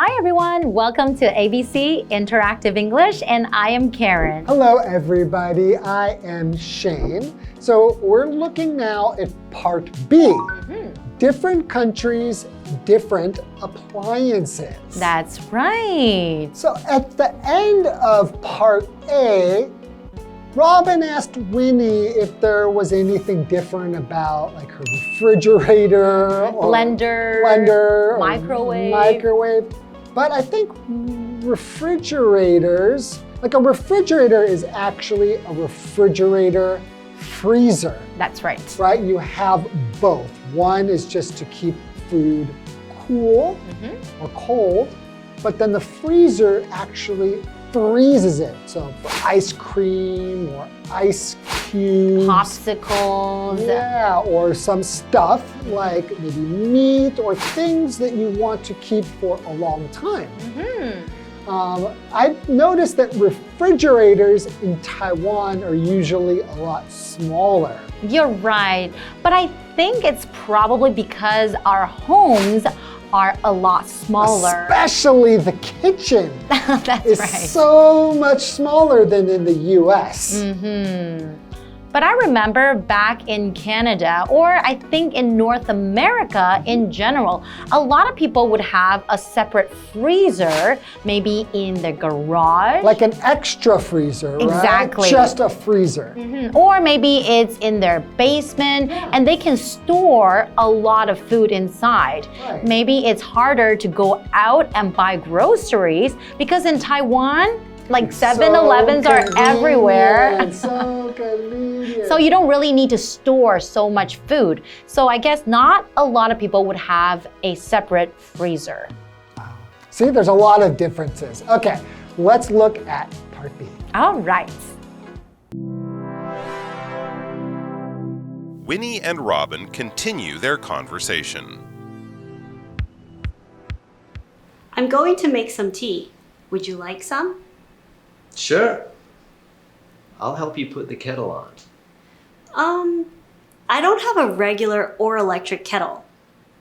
Hi everyone, welcome to ABC Interactive English, and I am Karen. Hello everybody, I am Shane. So we're looking now at part B. Different countries, different appliances. That's right. So at the end of part A, Robin asked Winnie if there was anything different about like her refrigerator, or blender, microwave. But I think refrigerators, like a refrigerator is actually a refrigerator freezer. That's right. Right? You have both. One is just to keep food cool or cold, but then the freezer actually freezes it. So for ice cream or ice cubes. Popsicles. Yeah, or some stuff like maybe meat or things that you want to keep for a long time. I've noticed that refrigerators in Taiwan are usually a lot smaller. You're right, but I think it's probably because our homes are a lot smaller. Especially the kitchen is so much smaller than in the US. But I remember back in Canada, or I think in North America in general, a lot of people would have a separate freezer, maybe in the garage. Like an extra freezer, right? Exactly. Just a freezer. Or maybe it's in their basement and they can store a lot of food inside. Right. Maybe it's harder to go out and buy groceries because in Taiwan, like 7-Elevens are everywhere. So convenient. So you don't really need to store so much food. So I guess not a lot of people would have a separate freezer. Wow. See, there's a lot of differences. Okay, let's look at part B. All right. Winnie and Robin continue their conversation. I'm going to make some tea. Would you like some? Sure. I'll help you put the kettle on. I don't have a regular or electric kettle.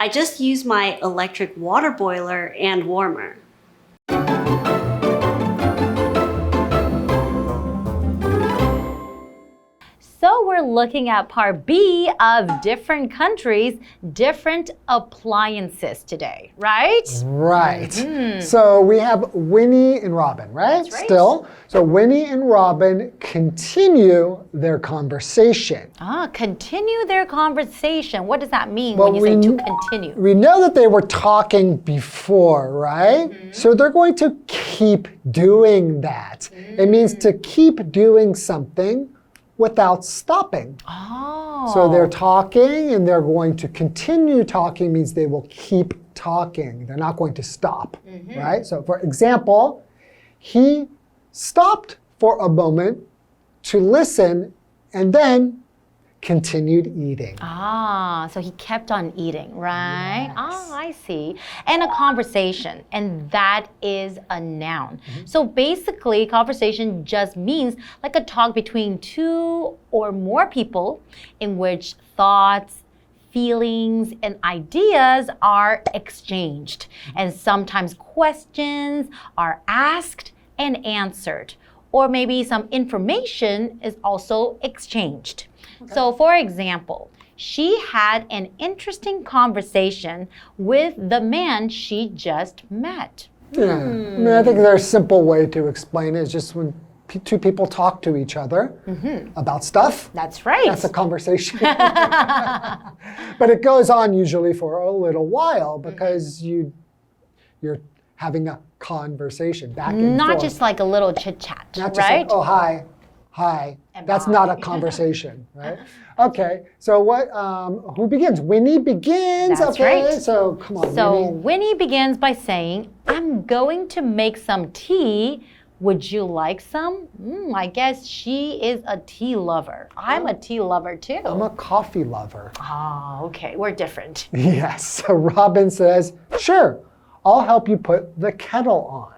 I just use my electric water boiler and warmer. So we're looking at part B of different countries, different appliances today, right? Right. So we have Winnie and Robin, right? That's right. Still. So Winnie and Robin continue their conversation. Continue their conversation. What does that mean when you say to continue? We know that they were talking before, right? So they're going to keep doing that. It means to keep doing something without stopping. So they're talking and they're going to continue talking means they will keep talking. They're not going to stop, right? So for example, he stopped for a moment to listen and then continued eating. So he kept on eating, right? Yes. I see. And a conversation, and that is a noun. So basically, conversation just means like a talk between two or more people in which thoughts, feelings, and ideas are exchanged. And sometimes questions are asked and answered. Or maybe some information is also exchanged. So for example, she had an interesting conversation with the man she just met. Yeah. I mean, I think there's a simple way to explain it. It's just when two people talk to each other about stuff. That's right. That's a conversation. But it goes on usually for a little while because you're having a conversation back and forth. Not just like a little chit-chat, Not just right? like, oh, hi. That's not a conversation, right? Okay, so what? Who begins? Winnie begins. That's okay, right. So come on, So Winnie. Winnie begins by saying, I'm going to make some tea. Would you like some? I guess she is a tea lover. I'm a tea lover too. I'm a coffee lover. Okay, we're different. Yes, so Robin says, sure, I'll help you put the kettle on.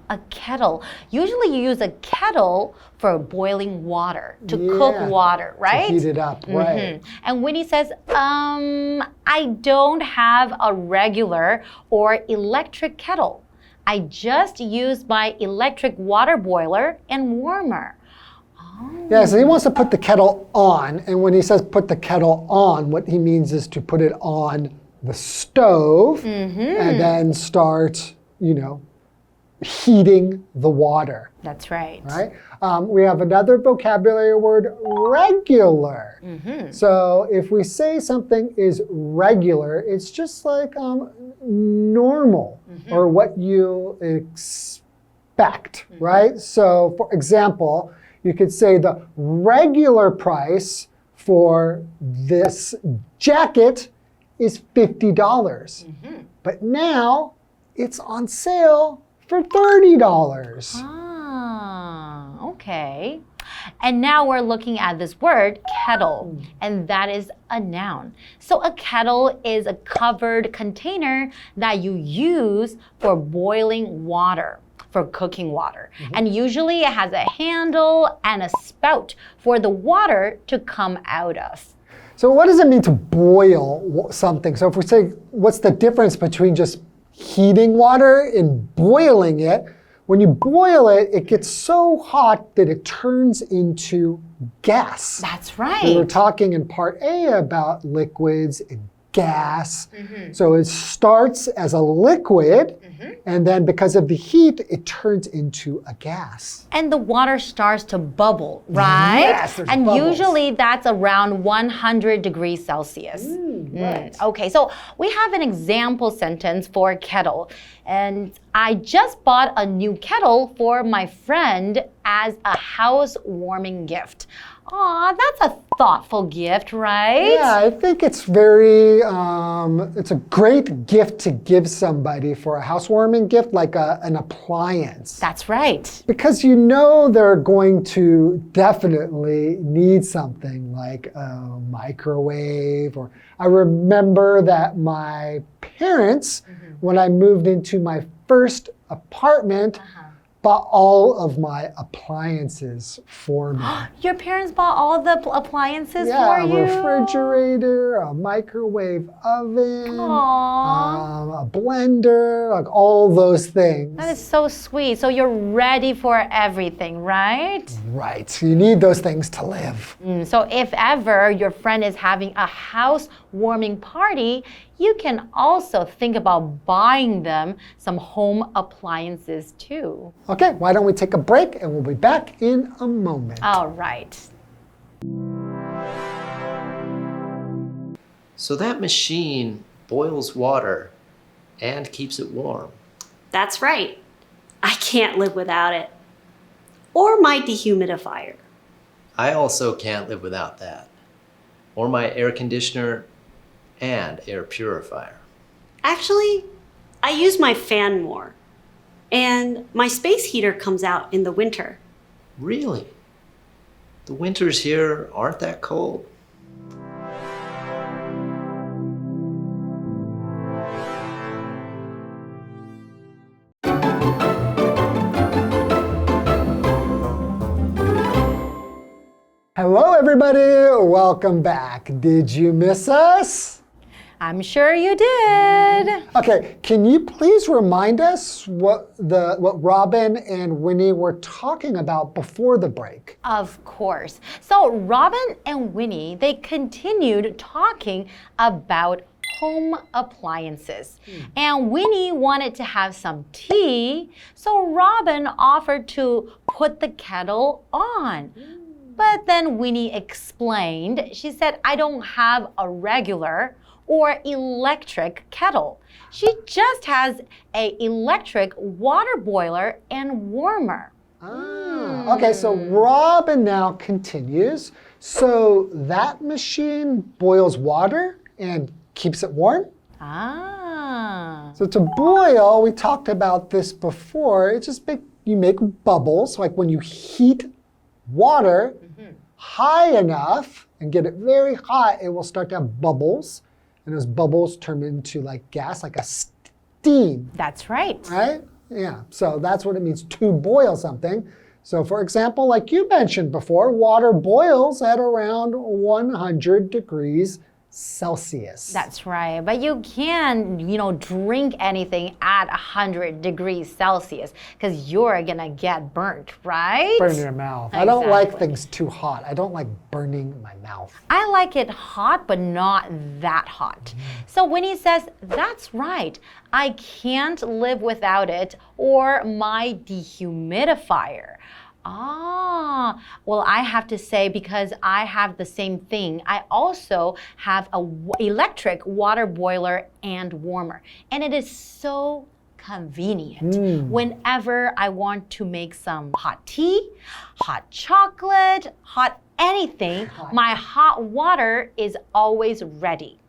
a kettle. Usually you use a kettle for boiling water, to cook water, right? To heat it up, right. And Winnie says, I don't have a regular or electric kettle. I just use my electric water boiler and warmer. Yeah, so he wants to put the kettle on. And when he says put the kettle on, what he means is to put it on the stove and then start, heating the water. That's right. Right? We have another vocabulary word, regular. So if we say something is regular, it's just like normal or what you expect, right? So for example, you could say the regular price for this jacket is $50. But now it's on sale for $30. Ah, okay. And now we're looking at this word, kettle, and that is a noun. So a kettle is a covered container that you use for boiling water, for cooking water. And usually it has a handle and a spout for the water to come out of. So what does it mean to boil something? So if we say, what's the difference between just heating water and boiling it? When you boil it, it gets so hot that it turns into gas. That's right. We were talking in part A about liquids and gas. So it starts as a liquid, and then because of the heat, it turns into a gas. And the water starts to bubble, right? Yes, there's and bubbles. usually that's around 100 degrees Celsius. Right. Okay, so we have an example sentence for kettle. And I just bought a new kettle for my friend as a housewarming gift. Aw, that's a thoughtful gift, right? Yeah, I think it's very, it's a great gift to give somebody for a housewarming gift, like an appliance. That's right. Because you know they're going to definitely need something like a microwave. Or I remember that my parents, when I moved into my first apartment, bought all of my appliances for me. Your parents bought all the appliances Yeah, for a you? refrigerator, a microwave oven, Aww. a blender, like all those things. That is so sweet. So you're ready for everything, right? Right, you need those things to live. So if ever your friend is having a housewarming party, you can also think about buying them some home appliances too. Okay, why don't we take a break and we'll be back in a moment. All right. So that machine boils water and keeps it warm. That's right. I can't live without it. Or my dehumidifier. I also can't live without that. Or my air conditioner and air purifier. Actually, I use my fan more. And my space heater comes out in the winter. Really? The winters here aren't that cold. Hello, everybody. Welcome back. Did you miss us? I'm sure you did. Okay, can you please remind us what Robin and Winnie were talking about before the break? Of course. So Robin and Winnie, they continued talking about home appliances. And Winnie wanted to have some tea, so Robin offered to put the kettle on. But then Winnie explained, she said, I don't have a regular or electric kettle. She just has an electric water boiler and warmer. Okay, so Robin now continues. So that machine boils water and keeps it warm? So to boil, we talked about this before. It's just you make bubbles, like when you heat water high enough and get it very hot, it will start to have bubbles. And those bubbles turn into like gas, like a steam. That's right. Right? Yeah, so that's what it means to boil something. So for example, like you mentioned before, water boils at around 100 degrees Celsius. That's right. But you can, drink anything at 100 degrees Celsius because you're going to get burnt, right? Burn your mouth. Exactly. I don't like things too hot. I don't like burning my mouth. I like it hot, but not that hot. So Winnie says, that's right. I can't live without it or my dehumidifier. Well, I have to say, because I have the same thing, I also have an electric water boiler and warmer. And it is so convenient. Whenever I want to make some hot tea, hot chocolate, hot anything, my hot water is always ready.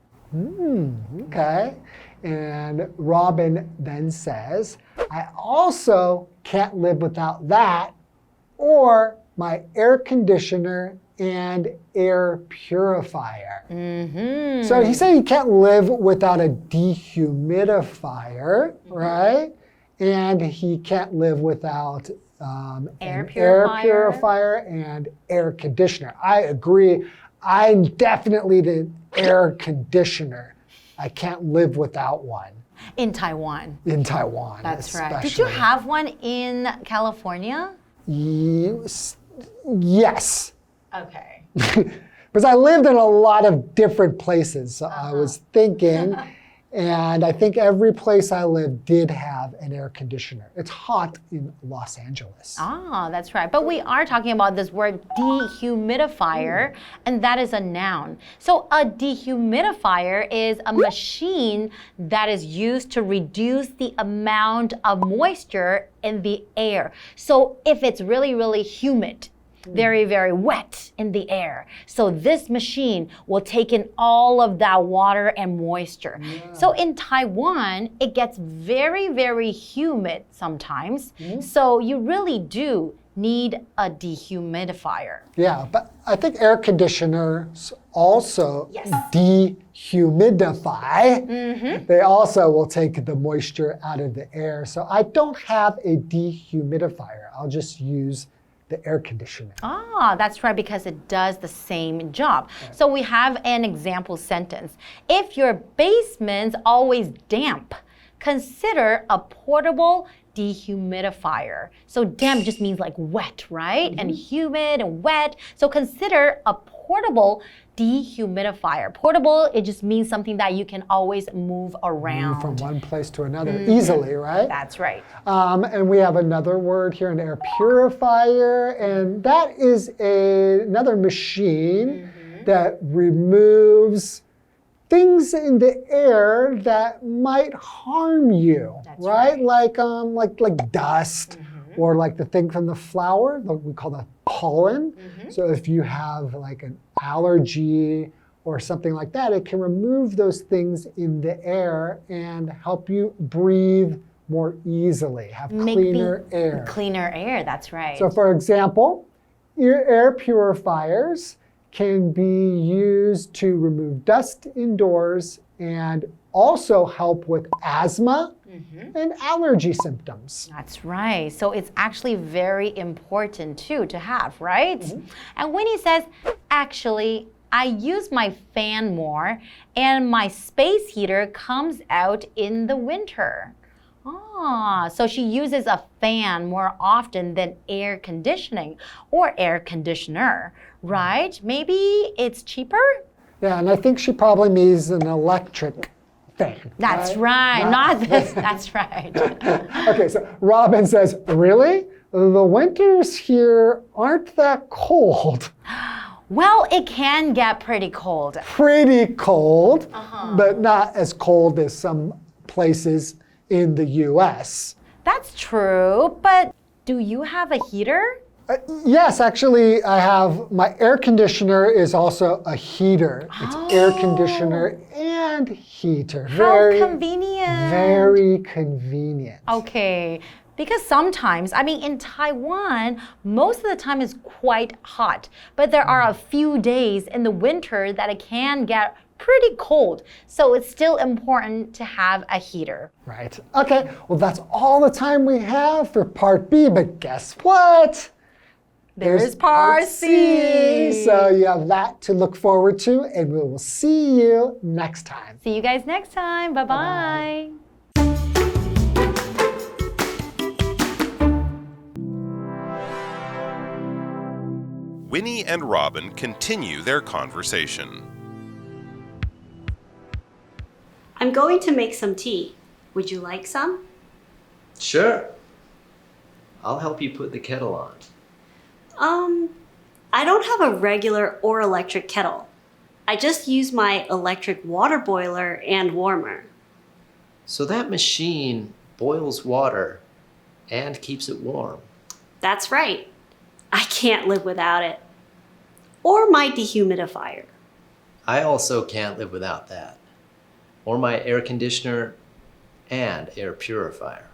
Okay. And Robin then says, I also can't live without that or my air conditioner and air purifier. So he said he can't live without a dehumidifier, right? And he can't live without Air an air purifier. purifier and air conditioner. I agree. I'm definitely the air conditioner. I can't live without one. In Taiwan. In Taiwan, That's right. especially. Did you have one in California? Yes. Okay. Because I lived in a lot of different places. So I was thinking, and I think every place I lived did have an air conditioner. It's hot in Los Angeles. That's right. But we are talking about this word dehumidifier, and that is a noun. So a dehumidifier is a machine that is used to reduce the amount of moisture in the air. So if it's really, really humid, very, very wet in the air. So this machine will take in all of that water and moisture. So in Taiwan, it gets very, very humid sometimes. So you really do need a dehumidifier. Yeah, but I think air conditioners also dehumidify. They also will take the moisture out of the air. So I don't have a dehumidifier. I'll just use the air conditioner. That's right, because it does the same job. So we have an example sentence. If your basement's always damp, consider a portable dehumidifier. So damp just means like wet, right? And humid and wet. So consider a portable dehumidifier. Portable, it just means something that you can always move around. From one place to another easily, right? That's right. And we have another word here, an air purifier, and that is another machine that removes things in the air that might harm you, right? Like dust, or like the thing from the flower, we call that pollen. So if you have like an allergy or something like that, it can remove those things in the air and help you breathe more easily, have cleaner air. Cleaner air, that's right. So for example, your air purifiers can be used to remove dust indoors and also help with asthma and allergy symptoms. That's right. So it's actually very important too to have, right? And Winnie says, actually, I use my fan more and my space heater comes out in the winter. So she uses a fan more often than air conditioning or air conditioner, right? Maybe it's cheaper? Yeah, and I think she probably means an electric fan. That's right. Not this. That's right. Okay, so Robin says, really? The winters here aren't that cold. Well, it can get pretty cold. Pretty cold, but not as cold as some places in the US. That's true, but do you have a heater? Yes, actually, I have my air conditioner is also a heater. It's air conditioner and heater. How convenient. Very convenient. Okay, because sometimes, I mean, in Taiwan, most of the time it's quite hot, but there are a few days in the winter that it can get pretty cold. So it's still important to have a heater. Right. Okay, well, that's all the time we have for part B, but guess what? There's part C. So you have that to look forward to, and we will see you next time. See you guys next time. Bye-bye. Winnie and Robin continue their conversation. I'm going to make some tea. Would you like some? Sure. I'll help you put the kettle on. I don't have a regular or electric kettle. I just use my electric water boiler and warmer. So that machine boils water and keeps it warm. That's right. I can't live without it. Or my dehumidifier. I also can't live without that. Or my air conditioner and air purifier.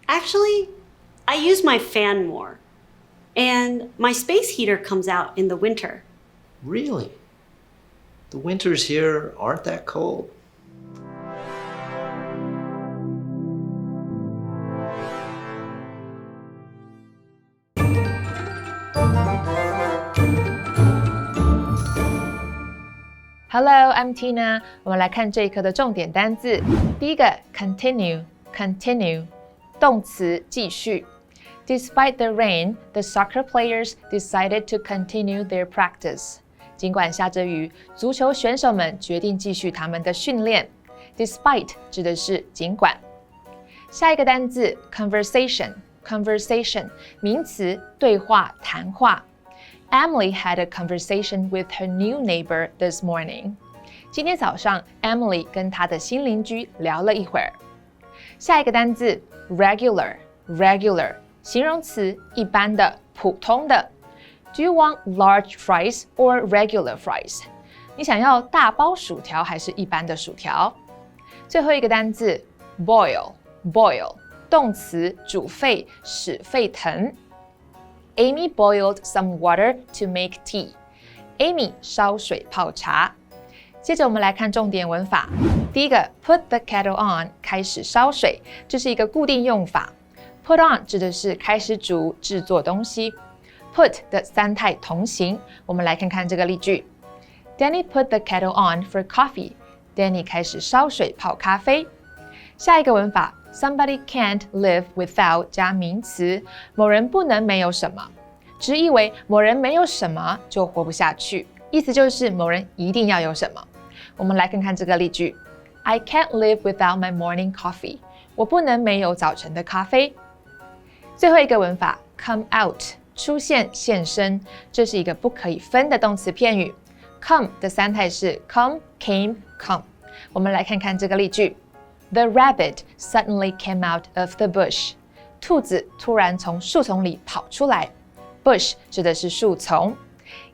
Actually, I use my fan more. And my space heater comes out in the winter. Really? The winters here aren't that cold. Hello, I'm Tina. 我们来看这一课的重点单字。第一个 continue， 动词继续。Despite the rain, the soccer players decided to continue their practice. 尽管下着雨，足球选手们决定继续他们的训练。Despite 指的是尽管。下一个单字 conversation， 名词，对话、谈话。Emily had a conversation with her new neighbor this morning. 今天早上 Emily 跟她的新邻居聊了一会儿。下一个单字 regular， 形容词，一般的，普通的。Do you want large fries or regular fries? 你想要大包薯条还是一般的薯条？最后一个单字 boil， 动词，煮沸，使沸腾。Amy boiled some water to make tea. Amy 烧水泡茶。接着我们来看重点文法。第一个 put the kettle on 开始烧水，这是一个固定用法。Put on 指的是开始煮、制作东西。Put 的三态同形，我们来看看这个例句。Danny put the kettle on for coffee. Danny 开始烧水泡咖啡。下一个文法 Somebody can't live without 加名词，某人不能没有什么。直译为某人没有什么就活不下去，意思就是某人一定要有什么。我们来看看这个例句 I can't live without my morning coffee. 我不能没有早晨的咖啡。最后一个文法 come out 出现现身，这是一个不可以分的动词片语。come 的三态是 come, came, come。我们来看看这个例句 The rabbit suddenly came out of the bush. 兔子突然从树丛里跑出来。Bush 指的是树丛。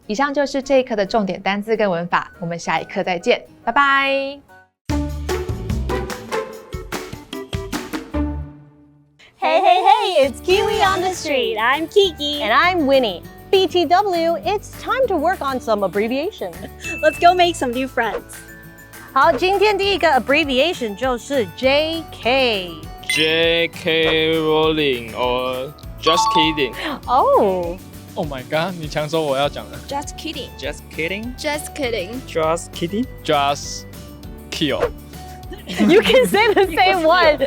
以上就是这一课的重点单字跟文法，我们下一课再见，拜拜。Hey, it's Kiwi on the street. I'm Kiki. And I'm Winnie. BTW, it's time to work on some abbreviation. Let's go make some new friends. 好，今天第一个 abbreviation 就是 JK. J.K. Rowling or Just Kidding. Oh. Oh my god, 你抢走我要讲的。 Just kidding. Just kidding. Just kidding. Just kidding. Just kill. You can say the same one.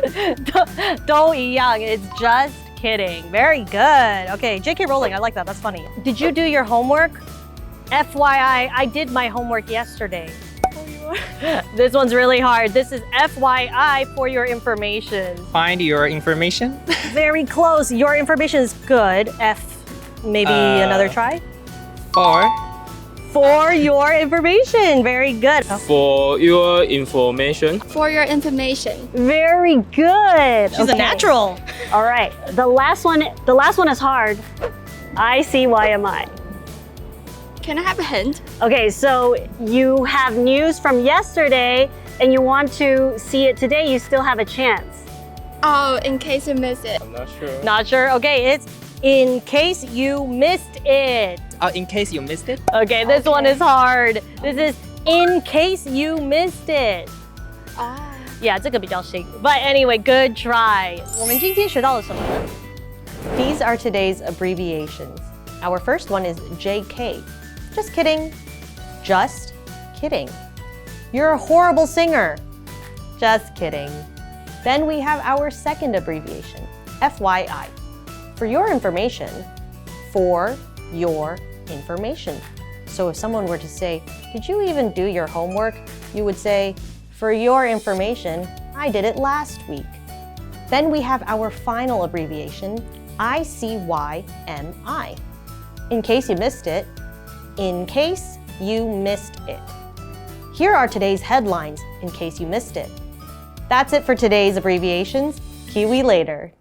都一样. It's just kidding. Very good. Okay, J.K. Rowling, I like that. That's funny. Did you do your homework? FYI, I did my homework yesterday. This one's really hard. This is FYI for your information. Find your information. Very close. Your information is good. Maybe another try? For your information. Very good. For your information. For your information. Very good. She's a natural. All right. The last one is hard. ICYMI. Can I have a hint? Okay, so you have news from yesterday and you want to see it today, you still have a chance. Oh, in case you miss it. I'm not sure. Not sure? Okay, it's in case you missed it. In case you missed it. Okay, this one is hard. This is In case you missed it. Yeah, 这个比较新。But anyway, good try. 我们今天学到了什么呢？ These are today's abbreviations. Our first one is JK. Just kidding. Just kidding. You're a horrible singer. Just kidding. Then we have our second abbreviation, FYI. For your information. For your information. So if someone were to say, did you even do your homework? You would say, for your information, I did it last week. Then we have our final abbreviation, ICYMI. In case you missed it, in case you missed it. Here are today's headlines, in case you missed it. That's it for today's abbreviations. KiWi later.